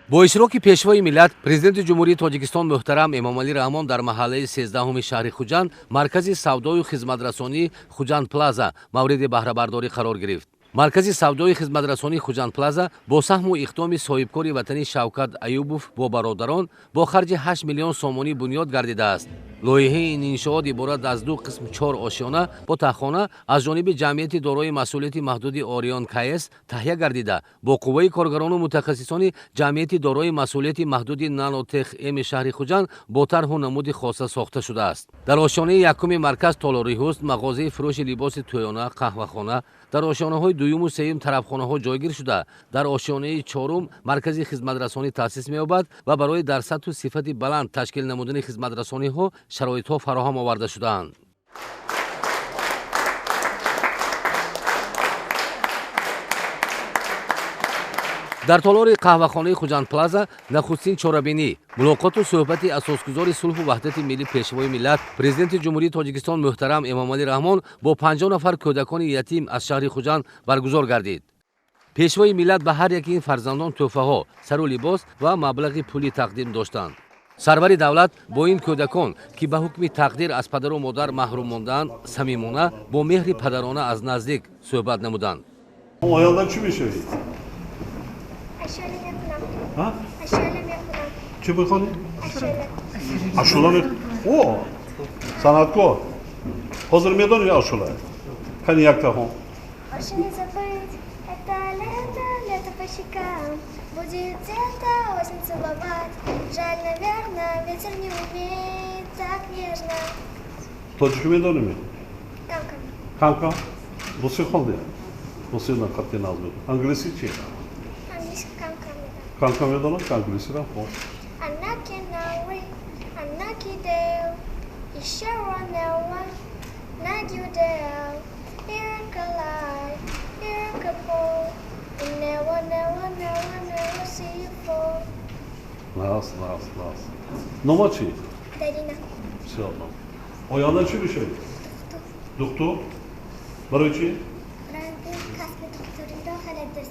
бо иштироки пешвои миллат президенти ҷумҳурии тоҷикистон муҳтарам эмомалӣ раҳмон дар маҳаллаи 13-уми шаҳри хуҷанд маркази савдою хизматрасонии хуҷанд плаза мавриди баҳрабардорӣ қарор гирифт. маркази савдои хизматрасонии хуҷанд плаза бо саҳму иқдоми соҳибкори ватанӣ Шавкат Аюбов бо бародарон бо харҷи 8 миллион сомонӣ бунёд гардидааст. лоиҳаи ин иншоот иборат аз 2 қисм 4 ошиёна бо таххона аз ҷониби ҷамъияти дорои масъулияти маҳдуди Орион КС таҳия гардида бо қувваи коргарону мутахассисони ҷамъияти дорои масъулияти маҳдуди Нанотех Эми шаҳри Хуҷанд бо тарҳу намуди хоса сохта шудааст. дар ошионаи якуми марказ толори ҳусн мағозаи фурӯши либоси тӯёна, қаҳвахона, дар ошионаҳои дуюму сеюм тарабхонаҳо ҷойгир шуда, дар ошионаи чорум маркази хизматрасонӣ таъсис меёбад ва барои дар сатҳу сифати баланд ташкил намудани хизматрасониҳо шароитҳо фароҳам оварда шудаанд. дар толори қаҳвахонаи хуҷанд плаза нахустин чорабинӣ, мулоқоту суҳбати асосгузори сулҳу ваҳдати миллӣ пешвои миллат президенти ҷумҳурии тоҷикистон муҳтарам эмомалӣ раҳмон бо 50 нафар кӯдакони ятим аз шаҳри хуҷанд баргузор гардид. пешвои миллат ба ҳар яки ин фарзандон тӯҳфаҳо, сару либос ва маблағи пулӣ тақдим доштанд. сарвари давлат бо ин кӯдакон, ки ба ҳукми тақдир аз падару модар маҳрум монданд, самимона бо меҳри падарона аз наздик суҳбат намуданд. Oyadan çi meşevi? Aşağıya yapılan. Ha? Aşağıya yapılan. Çi bıkhani? Aşağıya. Aşula ver. O. Sanatko. Hazır meydan ya aşula. Hani yakta hon. Очень не забыть, это лето по щекам. Будет где-то осень целовать. Жаль, наверное, ветер не умеет так нежно. Tacik meydanı mı? Kankam. Kanka. Bu sekonda ya. Bu sekonda katli nazmı. Anglisi çi? Английский kankam. Kanka meydanı kanglisi ra. Анаки науи, анаки дел. Еще ранева, нагюдел. Irkalai, irkapol. Never see you fall. Nas. Noma çi? Дарина. Все одно. Oyadan çi meşevi? Doktor. Barı çi? Ранди касме докториндо халедес.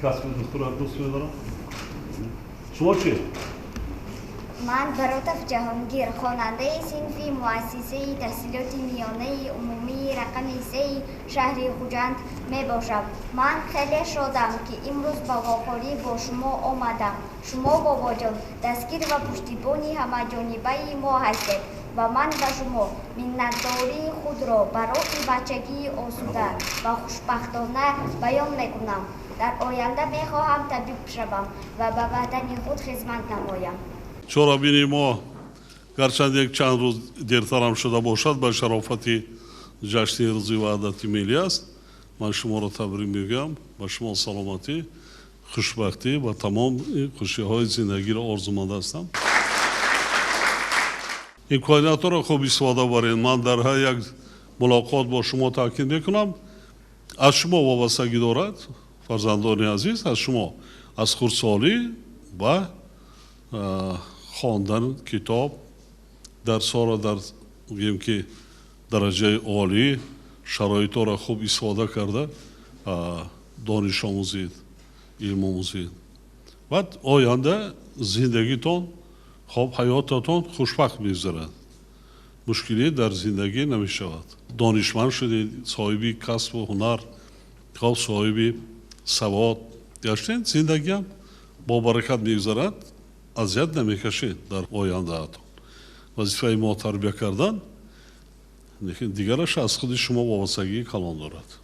Kasmi doktor Abdus meydanı. Şuma çi? ман Баротов Ҷаҳонгир, хонандаи синфи муассисаи таҳсилоти миёнаи умумии рақами 3 шаҳри Хуҷанд мебошам. Ман хеле шодам, ки имрӯз ба вохӯрӣ бо шумо омадам. Шумо бобоҷон дастгир ва пуштибони ҳамаҷонибаи мо ҳастед ва ман ба шумо миннатдории худро барои бачагии осуда ва хушбахтона баён мекунам. дар оянда мехоҳам табиб шавам ва ба ватани худ хизмат намоям. Чорабини мо гарчанде як чанд рӯз дертарам шуда бошад ба шарофати ҷашни рӯзи ваҳдати миллӣ аст. Ман шуморо табрик мегӯям, ба шумо саломатӣ, хушбахтӣ ва тамом хушиҳои зиндагиро орзуманда ҳастам. имкониятҳоро хуб истифода баред. Ман дар ҳар як мулоқот бо шумо таъкид мекунам, аз шумо вобастагӣ дорад, фарзандони азиз, аз шумо аз хурдсолӣ ва хондан китоб, дарсҳоро дар гӯем ки дараҷаи олӣ, шароитҳоро хуб истифода карда дониш омӯзед, илм омӯзед. баъд оянда зиндагитон, хоб ҳаётатон хушбахт мегузарад. мушкилӣ дар зиндагӣ намешавад. донишманд шудед, соҳиби касбу ҳунар, хоб соҳиби савод гаштед, зиндагиам бобаракат мегузарад, азият намекашед дар ояндаатон. вазифаи мо тарбия кардан, дигараш аз худи шумо вобастагии калон дорад.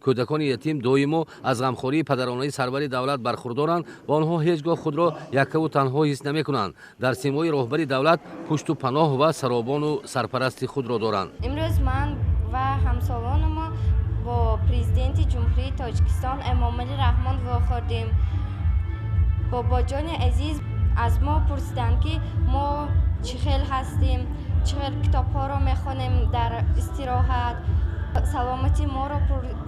кӯдакони ятим доимо аз ғамхории падаронаи сарвари давлат бархурдоранд ва онҳо ҳеҷ гоҳ худро яккаву танҳо ҳис намекунанд. дар симои роҳбари давлат пушту паноҳ ва саробону сарпарасти худро доранд. имрӯз ман ва ҳамсолоном бо президенти ҷумҳурии тоҷикистон эмомалӣ раҳмон вохӯрдем. бобоҷони азиз аз мо пурсиданд, ки мо чӣ хел ҳастем, чӣ хел китобҳоро мехонем дар истироҳат. саломати моро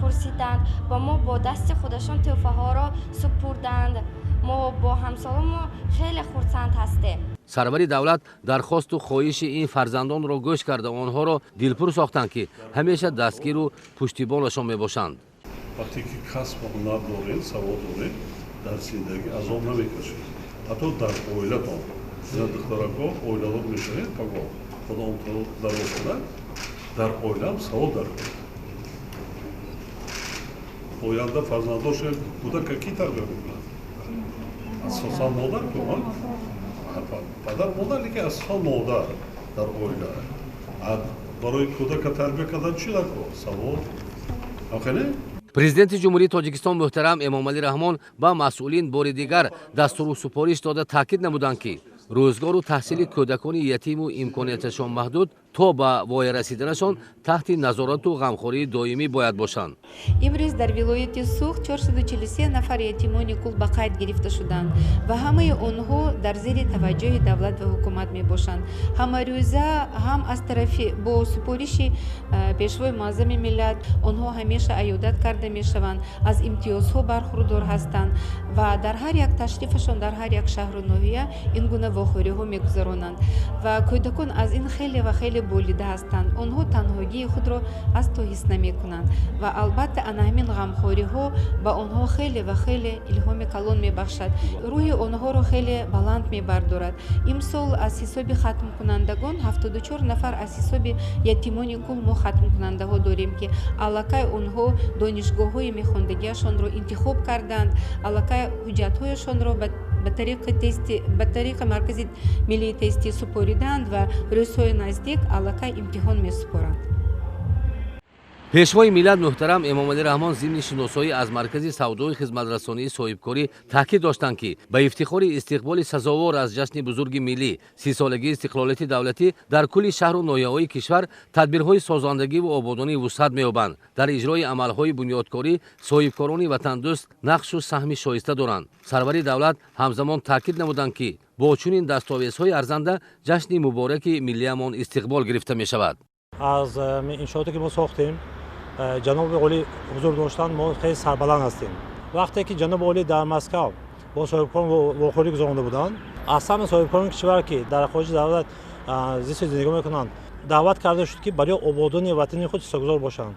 пурсиданд ва мо бо дасти худашон тӯҳфаҳоро супурданд. мо бо ҳамсоломо хеле хурсанд ҳастем. сарвари давлат дархосту хоҳиши ин фарзандонро гӯш карда онҳоро дилпур сохтанд, ки ҳамеша дастгиру пуштибонашон мебошанд. вақте ки касб ва ҳунар доред, савод доред, дар зиндагӣ азоб намекашед. ҳатто дар оилатон ина духтаракҳо оилалор мешавед пагоҳ худо дароз кунад дар оилам савод даркунад. оянда фарзандошед кӯдака ки тарбия мекунад? асосан модар кунад. падар модар лекин асосан модар дар оила. барои кӯдака тарбия кардан чӣ даркор? Савод. охене президенти ҷумҳурии тоҷикистон муҳтарам эмомалӣ раҳмон ба масъулин бори дигар дастуру супориш дода таъкид намуданд ки рӯзгору таҳсили кӯдакони ятиму имконияташон маҳдуд то ба воя расиданашон таҳти назорату ғамхории доимӣ бояд бошанд. имрӯз дар вилояти Суғд 443 нафар ятимони кул ба қайд гирифта шуданд ва ҳамаи онҳо дар зери таваҷҷӯҳи давлат ва ҳукумат мебошанд. ҳамарӯза ҳам аз тарафи бо супориши пешвои муаззами миллат онҳо ҳамеша аёдат карда мешаванд, аз имтиёзҳо бархурдор ҳастанд ва дар ҳар як ташрифашон дар ҳар як шаҳру ноҳия ин гуна вохӯриҳо мегузаронанд ва кӯдакон аз ин хеле ва хеле болида ҳастанд. онҳо танҳогии худро аз то ҳис намекунанд ва албатта ана ҳамин ғамхориҳо ба онҳо хеле ва хеле илҳоми калон мебахшад, рӯҳи онҳоро хеле баланд мебардорад. имсол аз ҳисоби хатмкунандагон 74 нафар аз ҳисоби ятимони кул мо хатмкунандаҳо дорем ки аллакай онҳо донишгоҳҳои мехондагиашонро интихоб карданд, аллакай ҳуҷҷатҳояшонро ба тариқи маркази миллии тестӣ супориданд ва рӯзҳои наздик аллакай имтиҳон месупоранд. пешвои миллат муҳтарам эмомалӣ раҳмон зимни шиносоӣ аз маркази савдои хизматрасонии соҳибкорӣ таъкид доштанд ки ба ифтихори истиқболи сазовор аз ҷашни бузурги миллӣ 30-солагии истиқлолияти давлатӣ дар кулли шаҳру ноҳияҳои кишвар тадбирҳои созандагиву ободонӣ вусъат меёбанд. дар иҷрои амалҳои бунёдкорӣ соҳибкорони ватандӯст нақшу саҳми шоиста доранд. сарвари давлат ҳамзамон таъкид намуданд ки бо чунин дастовезҳои арзанда ҷашни мубораки миллиамон истиқбол гирифта мешавад. аз иншооте ки мо сохтем ҷаноби олӣ ҳузур доштанд, мо хеле сарбаланд ҳастем. вақте ки ҷаноби олӣ дар Москав бо соҳибкорон вохӯрӣ гузаронда буданд, аз ҳама соҳибкорони кишвар ки дар хориҷи давлат зисту зиндагӣ мекунанд даъват карда шуд ки барои ободони ватани худ ҳиссагузор бошанд.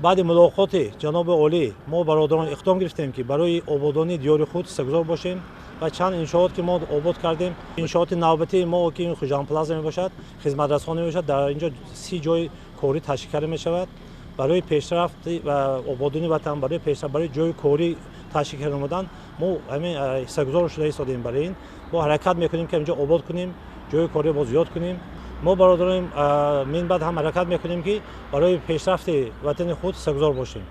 баъди мулоқоти ҷаноби олӣ мо бародарон иқдом гирифтем ки барои ободони диёри худ ҳиссагузор бошем ва чанд иншоот ки мо обод кардем. иншооти навбатии мо ки Хуҷанд Плаза мебошад, хизматрасонӣ мебошад, дар инҷо 30 ҷои корӣ ташкил карда мешавад. барои пешрафти ва ободони ватан, барои пешрафт, барои ҷои корӣ ташкил карда намудан мо ҳамин ҳиссагузор шуда истодем. барои ин мо ҳаракат мекунем ки инҷо обод кунем, ҷои корӣ бо зиёд кунем. мо бародарон минбаъд ҳам ҳаракат мекунем ки барои пешрафти ватани худ ҳиссагузор бошем.